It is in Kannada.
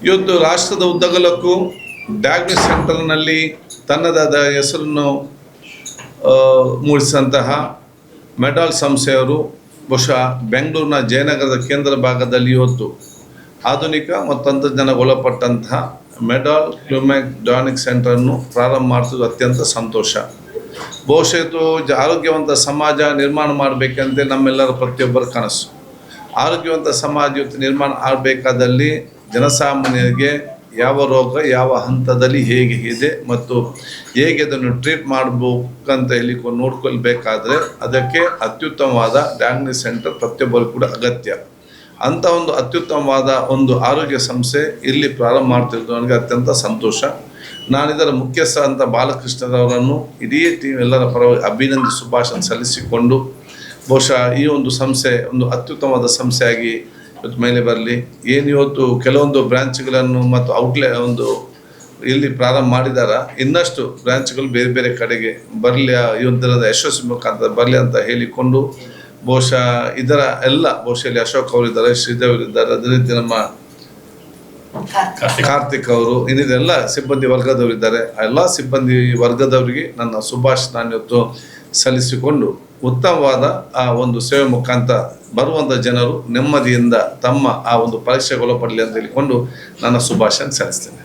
ಇವತ್ತು ರಾಷ್ಟ್ರದ ಉದ್ದಗಲಕ್ಕೂ ಡಯಾಗ್ನೋಸ್ ಸೆಂಟರ್ನಲ್ಲಿ ತನ್ನದಾದ ಹೆಸರನ್ನು ಮೂಡಿಸಿದಂತಹ ಮೆಡಾಲ್ ಸಂಸ್ಥೆಯವರು ಬಹುಶಃ ಬೆಂಗಳೂರಿನ ಜಯನಗರದ ಕೇಂದ್ರ ಭಾಗದಲ್ಲಿ ಇವತ್ತು ಆಧುನಿಕ ಮತ್ತು ತಂತ್ರಜ್ಞಾನಗೊಳಪಟ್ಟಂತಹ ಮೆಡಾಲ್ ಕ್ಯೂಮ್ಯಾಕ್ ಡಯಾಗ್ನೋಸ್ಟಿಕ್ ಸೆಂಟರನ್ನು ಪ್ರಾರಂಭ ಮಾಡ್ತಿದ್ದು ಅತ್ಯಂತ ಸಂತೋಷ. ಬಹುಶಃ ಇದು ಆರೋಗ್ಯವಂತ ಸಮಾಜ ನಿರ್ಮಾಣ ಮಾಡಬೇಕಂತೆ ನಮ್ಮೆಲ್ಲರ ಪ್ರತಿಯೊಬ್ಬರ ಕನಸು. ಆರೋಗ್ಯವಂತ ಸಮಾಜ ಇವತ್ತು ನಿರ್ಮಾಣ ಆಗಬೇಕಾದಲ್ಲಿ ಜನಸಾಮಾನ್ಯರಿಗೆ ಯಾವ ರೋಗ ಯಾವ ಹಂತದಲ್ಲಿ ಹೇಗೆ ಇದೆ ಮತ್ತು ಹೇಗೆ ಅದನ್ನು ಟ್ರೀಟ್ ಮಾಡಬೇಕಂತ ಹೇಳಿಕೊಂಡು ನೋಡ್ಕೊಳ್ಬೇಕಾದ್ರೆ ಅದಕ್ಕೆ ಅತ್ಯುತ್ತಮವಾದ ಡಯಾಗ್ನೋಸ್ಟಿಕ್ ಸೆಂಟರ್ ಪ್ರತಿಯೊಬ್ಬರು ಕೂಡ ಅಗತ್ಯ. ಅಂಥ ಒಂದು ಅತ್ಯುತ್ತಮವಾದ ಒಂದು ಆರೋಗ್ಯ ಸಂಸ್ಥೆ ಇಲ್ಲಿ ಪ್ರಾರಂಭ ಮಾಡ್ತಿರೋದು ನನಗೆ ಅತ್ಯಂತ ಸಂತೋಷ. ನಾನು ಇದರ ಮುಖ್ಯಸ್ಥ ಅಂತ ಬಾಲಕೃಷ್ಣರವರನ್ನು ಇಡೀ ಟೀಮ್ ಎಲ್ಲರ ಪರವಾಗಿ ಅಭಿನಂದಿಸಿ ಶುಭಾಶಯ ಸಲ್ಲಿಸಿಕೊಂಡು ಬಹುಶಃ ಈ ಒಂದು ಸಂಸ್ಥೆ ಒಂದು ಅತ್ಯುತ್ತಮವಾದ ಸಂಸ್ಥೆಯಾಗಿ ಇವತ್ತು ಮೇಲೆ ಬರಲಿ. ಏನು ಇವತ್ತು ಕೆಲವೊಂದು ಬ್ರಾಂಚ್ಗಳನ್ನು ಮತ್ತು ಒಂದು ಇಲ್ಲಿ ಪ್ರಾರಂಭ ಮಾಡಿದಾರ, ಇನ್ನಷ್ಟು ಬ್ರಾಂಚ್ಗಳು ಬೇರೆ ಬೇರೆ ಕಡೆಗೆ ಬರಲಿ, ಈ ಒಂದು ಯಶಸ್ವಿ ಮುಖಾಂತರ ಬರಲಿ ಅಂತ ಹೇಳಿಕೊಂಡು ಬಹುಶಃ ಇದರ ಎಲ್ಲ ಬಹುಶಃ ಇಲ್ಲಿ ಅಶೋಕ್ ಅವರಿದ್ದಾರೆ, ಶ್ರೀದೇವ್ ಅವರಿದ್ದಾರೆ, ಅದೇ ರೀತಿ ನಮ್ಮ ಕಾರ್ತಿಕ್ ಅವರು, ಇನ್ನಿದೆಲ್ಲ ಸಿಬ್ಬಂದಿ ವರ್ಗದವರಿದ್ದಾರೆ. ಆ ಎಲ್ಲ ಸಿಬ್ಬಂದಿ ವರ್ಗದವರಿಗೆ ನನ್ನ ಶುಭಾಶಯ ನಾನು ಇವತ್ತು ಸಲ್ಲಿಸಿಕೊಂಡು ಉತ್ತಮವಾದ ಆ ಒಂದು ಸೇವೆ ಮುಖಾಂತರ ಬರುವಂಥ ಜನರು ನೆಮ್ಮದಿಯಿಂದ ತಮ್ಮ ಆ ಒಂದು ಪರೀಕ್ಷೆಗೊಳಪಡಲಿ ಅಂತ ಹೇಳಿಕೊಂಡು ನನ್ನ ಶುಭಾಶಯ ಸಲ್ಲಿಸ್ತೇನೆ.